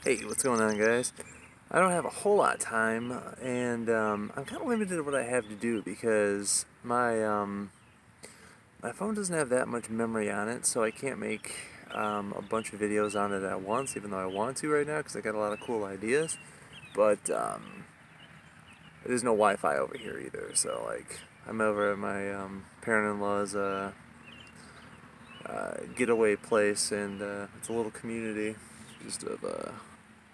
Hey, what's going on, guys? I don't have a whole lot of time, and I'm kind of limited in what I have to do because my phone doesn't have that much memory on it, so I can't make a bunch of videos on it at once, even though I want to right now because I got a lot of cool ideas. But there's no Wi-Fi over here either, so like I'm over at my parent-in-law's getaway place, and it's a little community just of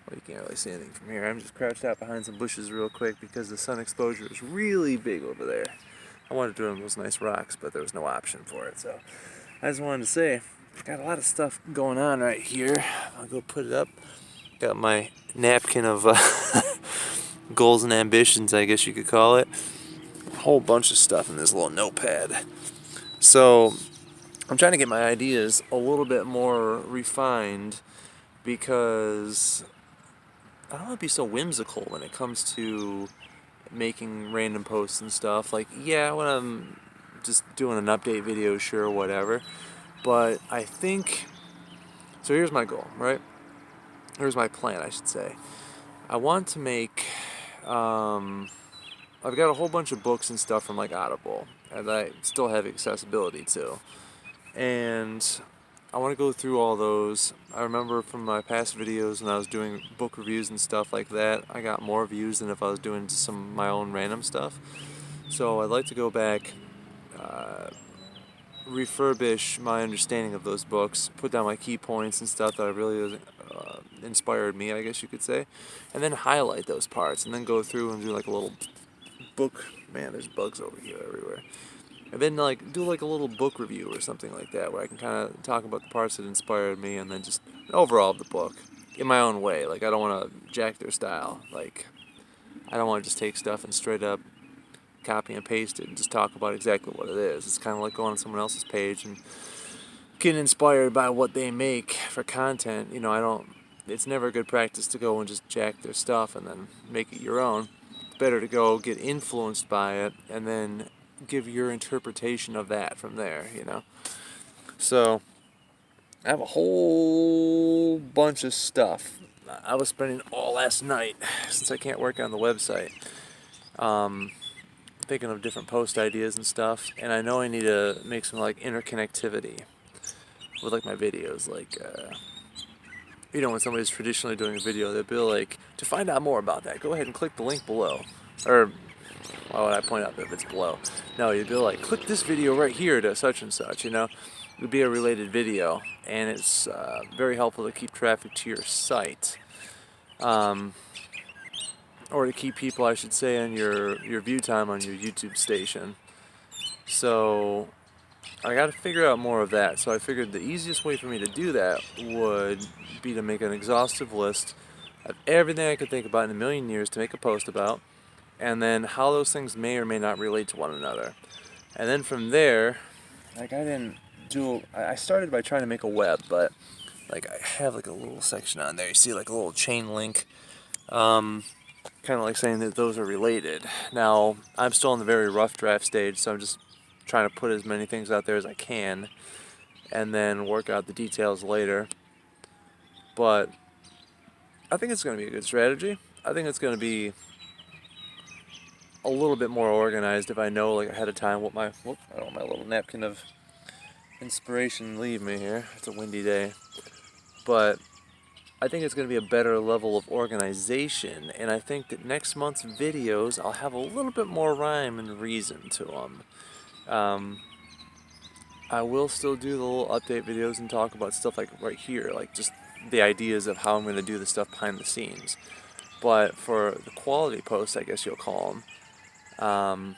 well, you can't really see anything from here. I'm just crouched out behind some bushes real quick because the sun exposure is really big over there. I wanted to do those nice rocks, but there was no option for it. So I just wanted to say, I've got a lot of stuff going on right here. I'll go put it up. Got my napkin of goals and ambitions, I guess you could call it. A whole bunch of stuff in this little notepad. So I'm trying to get my ideas a little bit more refined because I don't want to be so whimsical when it comes to making random posts and stuff. Like, yeah, when I'm just doing an update video, sure, whatever. But I think, so here's my goal, right? Here's my plan, I should say. I want to make, I've got a whole bunch of books and stuff from like Audible, and I still have accessibility to. And I want to go through all those. I remember from my past videos when I was doing book reviews and stuff like that, I got more views than if I was doing some of my own random stuff. So I'd like to go back, uh, refurbish my understanding of those books, put down my key points and stuff that really inspired me, I guess you could say, and then highlight those parts, and then go through and do like a little book. Man, there's bugs over here everywhere. And then like do like a little book review or something like that, where I can kind of talk about the parts that inspired me, and then just overall of the book in my own way. Like I don't want to jack their style. Like I don't want to just take stuff and straight up copy and paste it and just talk about exactly what it is. It's kind of like going on someone else's page and getting inspired by what they make for content. You know, I don't. It's never a good practice to go and just jack their stuff and then make it your own. It's better to go get influenced by it and then give your interpretation of that from there, you know? So, I have a whole bunch of stuff. I was spending all last night, since I can't work on the website, um, thinking of different post ideas and stuff, and I know I need to make some, like, interconnectivity with, like, my videos, like, you know, when somebody's traditionally doing a video, they'll be like, to find out more about that, go ahead and click the link below, or why would I point out if it's below? No, you'd be like, click this video right here to such and such, you know? It would be a related video, and it's very helpful to keep traffic to your site. Or to keep people, I should say, on your view time on your YouTube station. So I got to figure out more of that. So I figured the easiest way for me to do that would be to make an exhaustive list of everything I could think about in a million years to make a post about, and then how those things may or may not relate to one another. And then from there, like I started by trying to make a web, but like I have like a little section on there. You see like a little chain link, kind of like saying that those are related. Now, I'm still in the very rough draft stage, so I'm just trying to put as many things out there as I can and then work out the details later. But I think it's going to be a good strategy. I think it's going to be a little bit more organized if I know like ahead of time what I don't want my little napkin of inspiration leave me here. It's a windy day. But I think it's going to be a better level of organization, and I think that next month's videos I'll have a little bit more rhyme and reason to them. I will still do the little update videos and talk about stuff like right here, like just the ideas of how I'm going to do the stuff behind the scenes. But for the quality posts, I guess you'll call them, I'm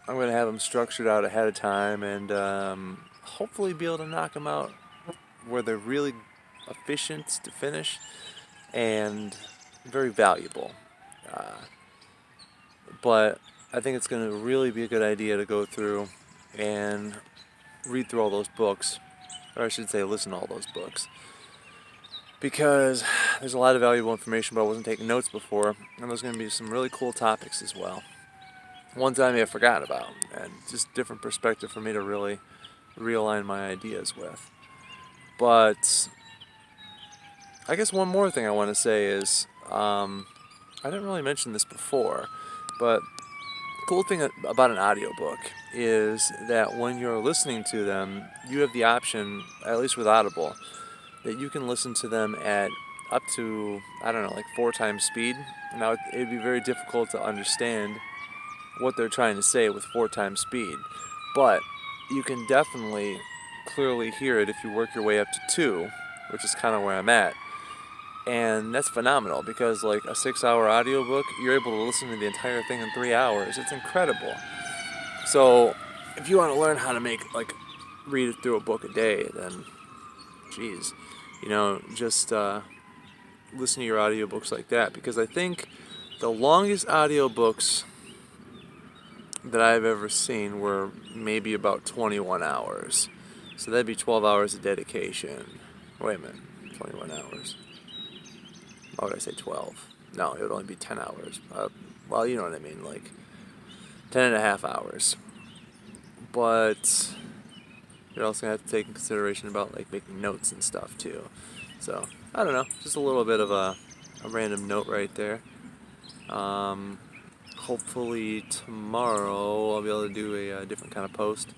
going to have them structured out ahead of time and hopefully be able to knock them out where they're really efficient to finish and very valuable. But I think it's going to really be a good idea to go through and read through all those books, or I should say listen to all those books, because there's a lot of valuable information, but I wasn't taking notes before, and there's going to be some really cool topics as well. Ones I may have forgotten about, and just different perspective for me to really realign my ideas with. But I guess one more thing I want to say is, I didn't really mention this before, but the cool thing about an audiobook is that when you're listening to them, you have the option, at least with Audible, that you can listen to them at up to, I don't know, like 4 times speed. Now, it'd be very difficult to understand what they're trying to say with 4 times speed, but you can definitely clearly hear it if you work your way up to 2, which is kind of where I'm at. And that's phenomenal because, like, a 6-hour audiobook, you're able to listen to the entire thing in 3 hours. It's incredible. So, if you want to learn how to read it through a book a day, then, geez, just listen to your audiobooks like that. Because I think the longest audiobooks that I've ever seen were maybe about 21 hours. So that'd be 12 hours of dedication. Wait a minute, 21 hours. Why would I say 12? No, it would only be 10 hours. Well, you know what I mean, like 10 and a half hours. But you're also going to have to take in consideration about like making notes and stuff too. So, I don't know, just a little bit of a random note right there. Hopefully tomorrow I'll be able to do a different kind of post.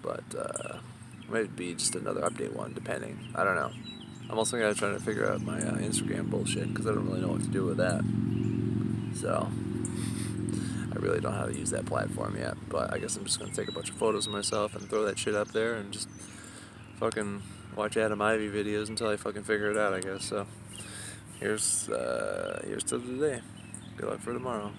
But might be just another update one, depending. I don't know. I'm also going to try to figure out my Instagram bullshit, because I don't really know what to do with that. So, I really don't know how to use that platform yet. But I guess I'm just going to take a bunch of photos of myself and throw that shit up there and just fucking watch Adam Ivy videos until I fucking figure it out, I guess. So, here's to today. Good luck for tomorrow.